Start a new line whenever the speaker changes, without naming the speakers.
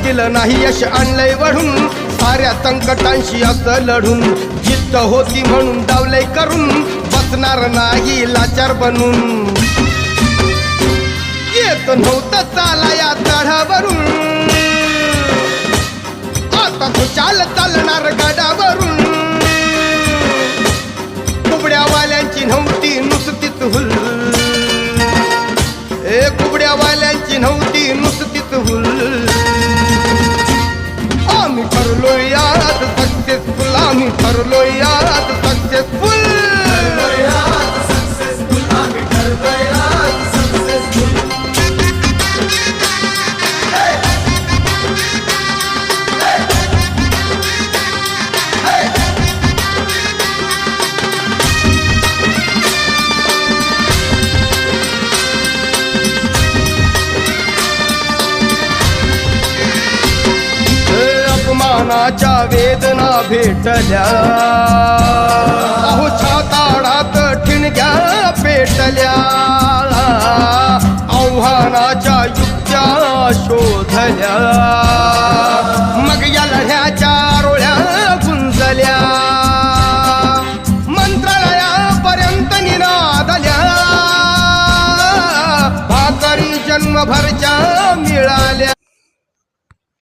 केलं नाही यश आणलंय वढून साऱ्या संकटांशी असं लढून जिद्द होती म्हणून डावलंय करून बसणार नाही लाचार बनून येत नव्हतं चाला या चढावरून आता तो चालणार गडावरून कुबड्यावाल्यांची नव्हती नुसतीच हुल कुबड्यावाल्यांची नव्हती नुसतीच हुल आम्ही ठरलोय यात सक्सेसफुल आम्ही ठरलोय यात सक्सेसफुल अपमानाच्या वेदना भेटल्या अहो छाताडात ठिणग्या पेटल्या आव्हानाच्या युक्त्या शोधल्या